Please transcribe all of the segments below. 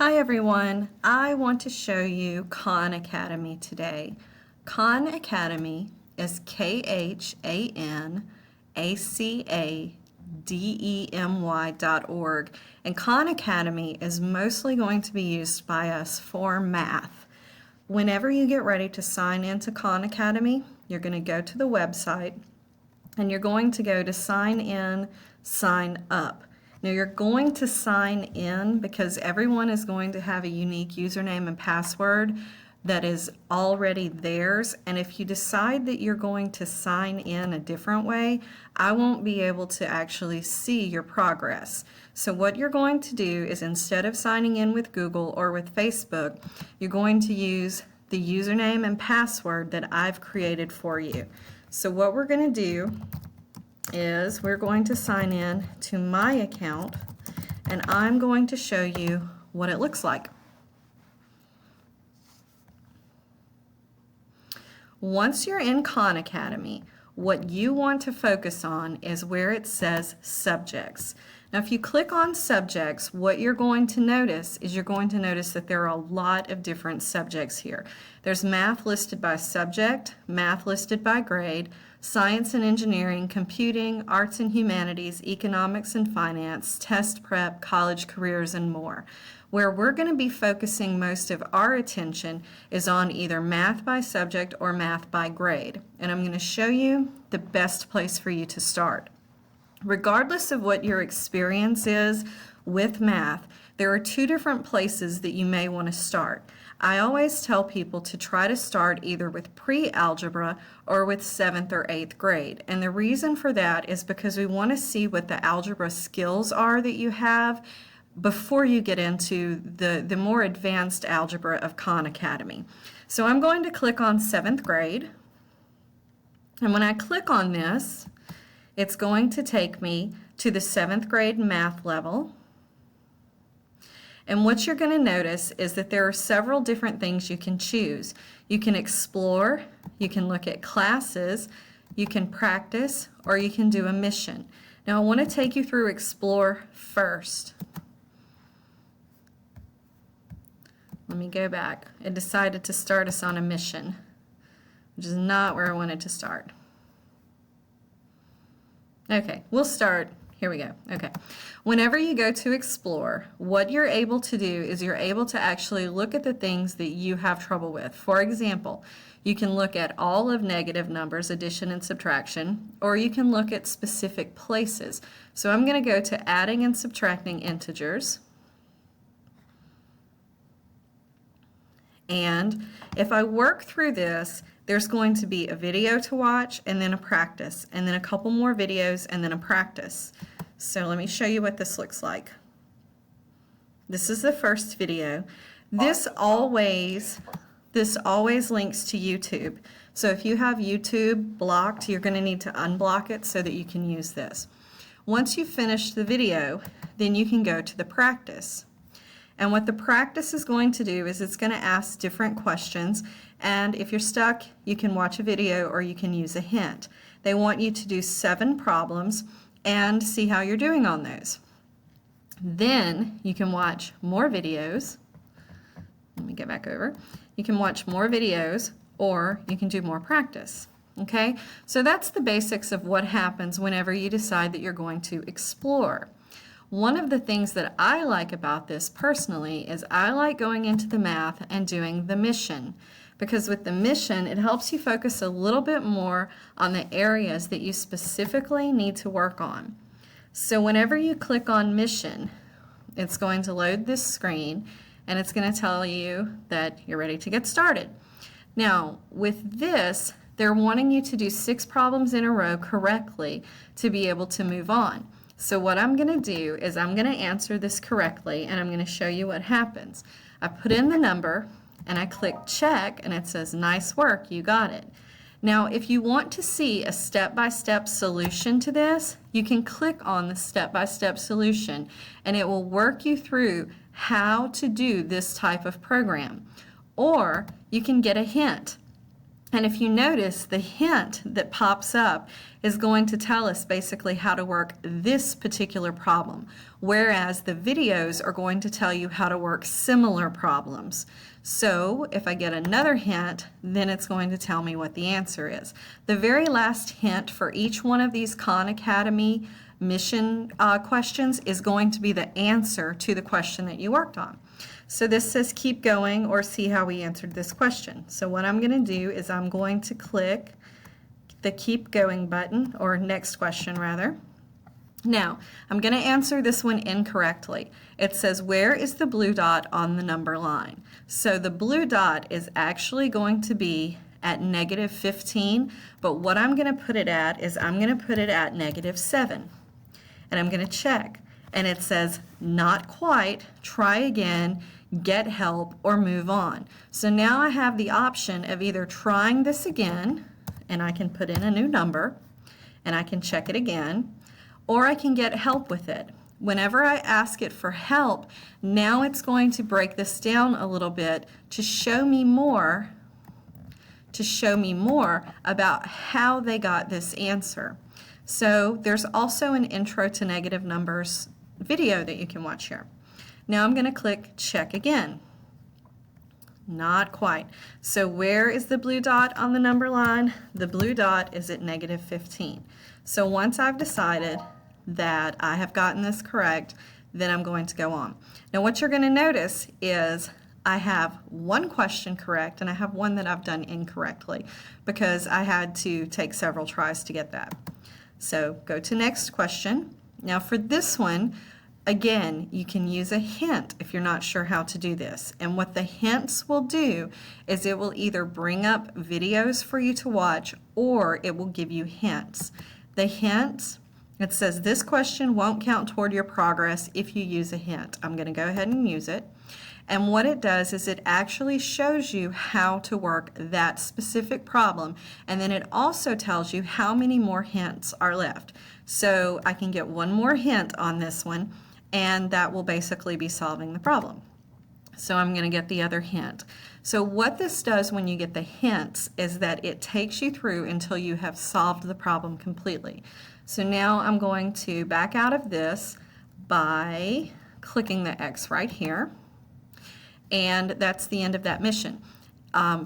Hi everyone, I want to show you Khan Academy today. Khan Academy is KhanAcademy.org, and Khan Academy is mostly going to be used by us for math. Whenever you get ready to sign into Khan Academy, you're going to go to the website and you're going to go to sign in, sign up. Now you're going to sign in because everyone is going to have a unique username and password that is already theirs, and if you decide that you're going to sign in a different way, I won't be able to actually see your progress. So what you're going to do is, instead of signing in with Google or with Facebook, you're going to use the username and password that I've created for you. So what we're going to do is we're going to sign in to my account, and I'm going to show you what it looks like. Once you're in Khan Academy, what you want to focus on is where it says subjects. Now if you click on subjects, what you're going to notice is you're going to notice that there are a lot of different subjects here. There's math listed by subject, math listed by grade, science and engineering, computing, arts and humanities, economics and finance, test prep, college careers, and more. Where we're going to be focusing most of our attention is on either math by subject or math by grade. And I'm going to show you the best place for you to start. Regardless of what your experience is with math, there are two different places that you may want to start. I always tell people to try to start either with pre-algebra or with 7th or 8th grade. And the reason for that is because we want to see what the algebra skills are that you have before you get into the more advanced algebra of Khan Academy. So I'm going to click on 7th grade, and when I click on this, it's going to take me to the 7th grade math level. And what you're going to notice is that there are several different things you can choose. You can explore, you can look at classes, you can practice, or you can do a mission. Now I want to take you through explore first. Let me go back. It decided to start us on a mission, which is not where I wanted to start. Okay, we'll start. Here we go. Okay. Whenever you go to explore, what you're able to do is you're able to actually look at the things that you have trouble with. For example, you can look at all of negative numbers, addition and subtraction, or you can look at specific places. So I'm going to go to adding and subtracting integers. And if I work through this, there's going to be a video to watch, and then a practice, and then a couple more videos, and then a practice. So let me show you what this looks like. This is the first video. This always links to YouTube. So if you have YouTube blocked, you're going to need to unblock it so that you can use this. Once you finish the video, then you can go to the practice. And what the practice is going to do is it's going to ask different questions, and if you're stuck, you can watch a video or you can use a hint. They want you to do 7 problems and see how you're doing on those. Then you can watch more videos. Let me get back over. You can watch more videos, or you can do more practice. Okay? So that's the basics of what happens whenever you decide that you're going to explore. One of the things that I like about this personally is I like going into the math and doing the mission, because with the mission it helps you focus a little bit more on the areas that you specifically need to work on. So whenever you click on mission, it's going to load this screen and it's going to tell you that you're ready to get started. Now with this, they're wanting you to do 6 problems in a row correctly to be able to move on. So what I'm going to do is I'm going to answer this correctly, and I'm going to show you what happens. I put in the number and I click check, and it says nice work, you got it. Now if you want to see a step-by-step solution to this, you can click on the step-by-step solution and it will work you through how to do this type of program. Or you can get a hint. And if you notice, the hint that pops up is going to tell us basically how to work this particular problem, whereas the videos are going to tell you how to work similar problems. So if I get another hint, then it's going to tell me what the answer is. The very last hint for each one of these Khan Academy mission questions is going to be the answer to the question that you worked on. So this says keep going or see how we answered this question. So what I'm going to do is I'm going to click the keep going button, or next question rather. Now I'm going to answer this one incorrectly. It says where is the blue dot on the number line? So the blue dot is actually going to be at -15, but what I'm going to put it at is I'm going to put it at -7. And I'm going to check, and it says not quite, try again, get help, or move on. So now I have the option of either trying this again, and I can put in a new number, and I can check it again, or I can get help with it. Whenever I ask it for help, now it's going to break this down a little bit to show me more about how they got this answer. So there's also an Intro to Negative Numbers video that you can watch here. Now I'm going to click check again. Not quite. So where is the blue dot on the number line? The blue dot is at -15. So once I've decided that I have gotten this correct, then I'm going to go on. Now what you're going to notice is I have one question correct and I have one that I've done incorrectly because I had to take several tries to get that. So go to next question. Now for this one, again, you can use a hint if you're not sure how to do this. And what the hints will do is it will either bring up videos for you to watch or it will give you hints. The hints, it says this question won't count toward your progress if you use a hint. I'm going to go ahead and use it. And what it does is it actually shows you how to work that specific problem, and then it also tells you how many more hints are left. So I can get one more hint on this one, and that will basically be solving the problem. So I'm going to get the other hint. So what this does when you get the hints is that it takes you through until you have solved the problem completely. So now I'm going to back out of this by clicking the X right here. And that's the end of that mission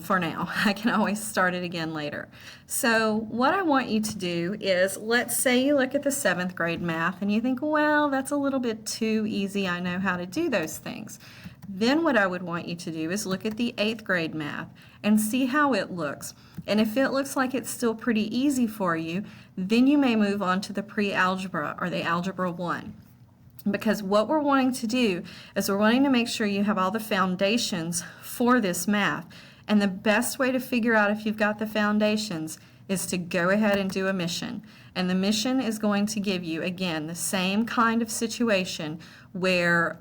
for now. I can always start it again later. So what I want you to do is, let's say you look at the 7th grade math and you think, well, that's a little bit too easy. I know how to do those things. Then what I would want you to do is look at the 8th grade math and see how it looks. And if it looks like it's still pretty easy for you, then you may move on to the pre-algebra or the Algebra 1. Because what we're wanting to do is we're wanting to make sure you have all the foundations for this math. And the best way to figure out if you've got the foundations is to go ahead and do a mission. And the mission is going to give you, again, the same kind of situation where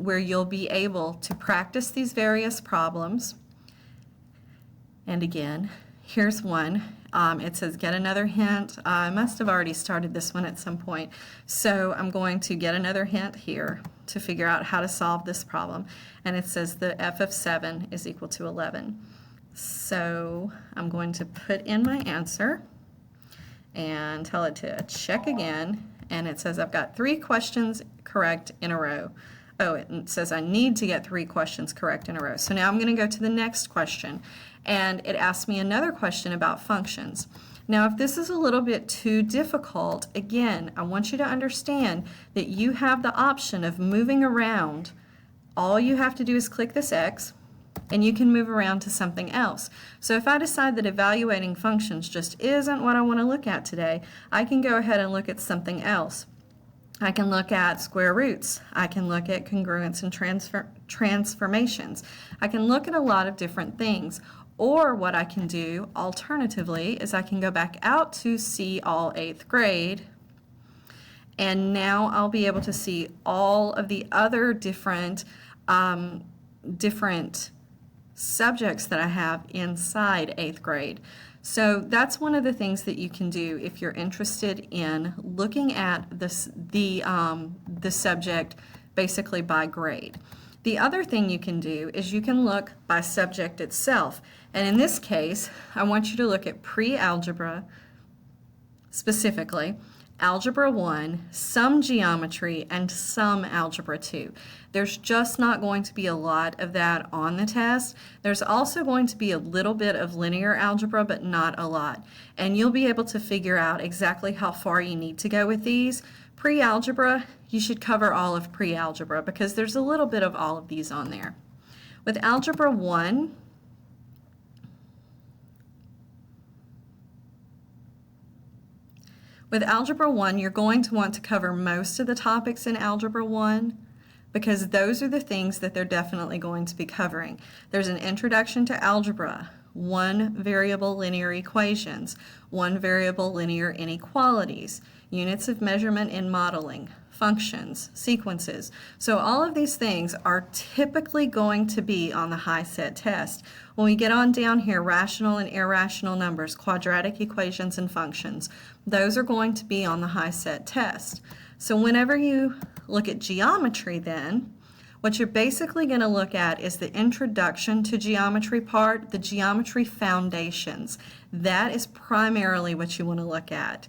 you'll be able to practice these various problems. And again, here's one. It says get another hint. I must have already started this one at some point. So I'm going to get another hint here to figure out how to solve this problem. And it says the f of 7 is equal to 11. So I'm going to put in my answer and tell it to check again. And it says I've got 3 questions correct in a row. Oh, it says I need to get 3 questions correct in a row. So now I'm going to go to the next question. And it asks me another question about functions. Now, if this is a little bit too difficult, again, I want you to understand that you have the option of moving around. All you have to do is click this X, and you can move around to something else. So if I decide that evaluating functions just isn't what I want to look at today, I can go ahead and look at something else. I can look at square roots. I can look at congruence and transformations. I can look at a lot of different things. Or what I can do alternatively is I can go back out to see all 8th grade, and now I'll be able to see all of the other different subjects that I have inside 8th grade. So that's one of the things that you can do if you're interested in looking at the subject basically by grade. The other thing you can do is you can look by subject itself. And in this case, I want you to look at pre-algebra, specifically, Algebra 1, some geometry, and some Algebra 2. There's just not going to be a lot of that on the test. There's also going to be a little bit of linear algebra, but not a lot. And you'll be able to figure out exactly how far you need to go with these. Pre-algebra, you should cover all of pre-algebra because there's a little bit of all of these on there. With Algebra 1, you're going to want to cover most of the topics in Algebra 1 because those are the things that they're definitely going to be covering. There's an introduction to algebra, one variable linear equations, one variable linear inequalities, units of measurement in modeling, functions, sequences. So all of these things are typically going to be on the HiSET test. When we get on down here, rational and irrational numbers, quadratic equations and functions, those are going to be on the HiSET test. So whenever you look at geometry then, what you're basically going to look at is the introduction to geometry part, the geometry foundations. That is primarily what you want to look at.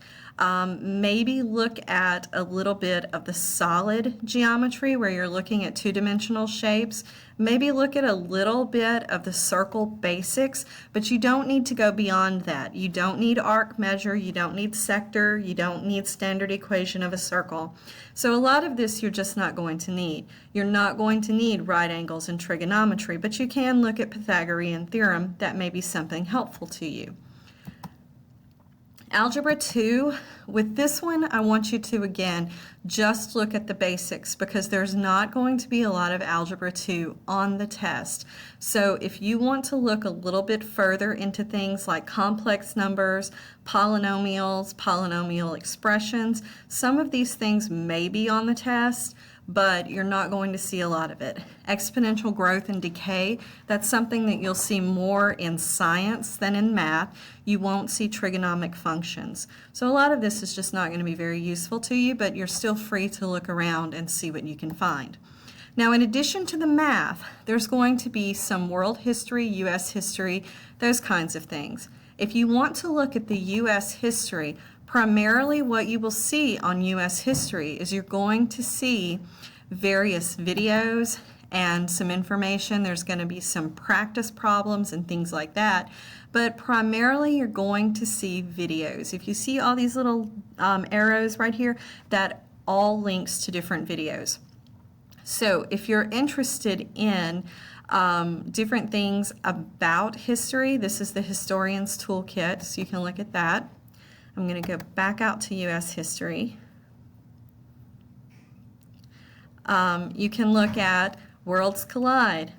Maybe look at a little bit of the solid geometry where you're looking at two-dimensional shapes. Maybe look at a little bit of the circle basics, but you don't need to go beyond that. You don't need arc measure, you don't need sector, you don't need standard equation of a circle. So a lot of this you're just not going to need. You're not going to need right angles and trigonometry, but you can look at Pythagorean theorem. That may be something helpful to you. Algebra 2, with this one, I want you to, again, just look at the basics because there's not going to be a lot of Algebra 2 on the test. So if you want to look a little bit further into things like complex numbers, polynomials, polynomial expressions, some of these things may be on the test, but you're not going to see a lot of it. Exponential growth and decay, that's something that you'll see more in science than in math. You won't see trigonomic functions. So a lot of this is just not going to be very useful to you, but you're still free to look around and see what you can find. Now, in addition to the math, there's going to be some world history, U.S. history, those kinds of things. If you want to look at the U.S. history, primarily what you will see on U.S. history is you're going to see various videos and some information. There's going to be some practice problems and things like that, but primarily you're going to see videos. If you see all these little arrows right here, that all links to different videos. So if you're interested in different things about history, this is the Historian's Toolkit, so you can look at that. I'm going to go back out to U.S. history. You can look at Worlds Collide,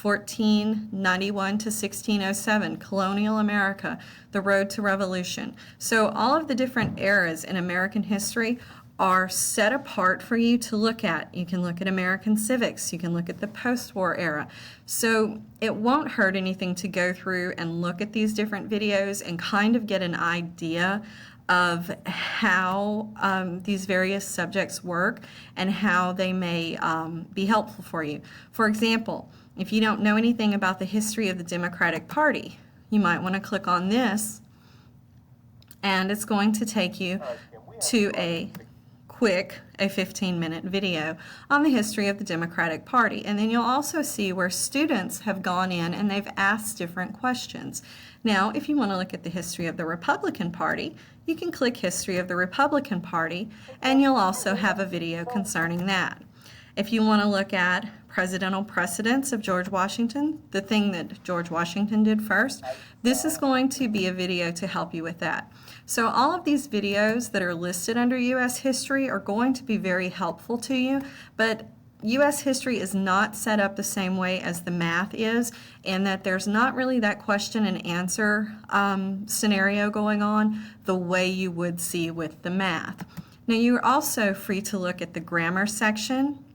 1491 to 1607, Colonial America, The Road to Revolution. So all of the different eras in American history are set apart for you to look at. You can look at American civics, you can look at the post-war era. So it won't hurt anything to go through and look at these different videos and kind of get an idea of how these various subjects work and how they may be helpful for you. For example, if you don't know anything about the history of the Democratic Party, you might want to click on this, and it's going to take you to a 15-minute video on the history of the Democratic Party. And then you'll also see where students have gone in and they've asked different questions. Now, if you want to look at the history of the Republican Party, you can click History of the Republican Party, and you'll also have a video concerning that. If you want to look at presidential precedents of George Washington, the thing that George Washington did first, this is going to be a video to help you with that. So all of these videos that are listed under U.S. history are going to be very helpful to you, but U.S. history is not set up the same way as the math is, in that there's not really that question and answer scenario going on the way you would see with the math. Now, you're also free to look at the grammar section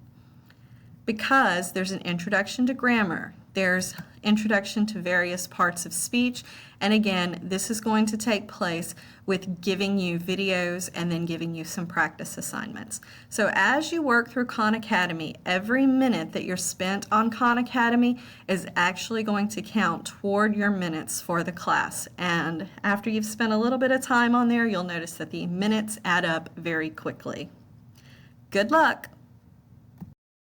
because there's an introduction to grammar, There's introduction to various parts of speech. And again, this is going to take place with giving you videos and then giving you some practice assignments. So as you work through Khan Academy, every minute that you're spent on Khan Academy is actually going to count toward your minutes for the class. And after you've spent a little bit of time on there, you'll notice that the minutes add up very quickly. Good luck!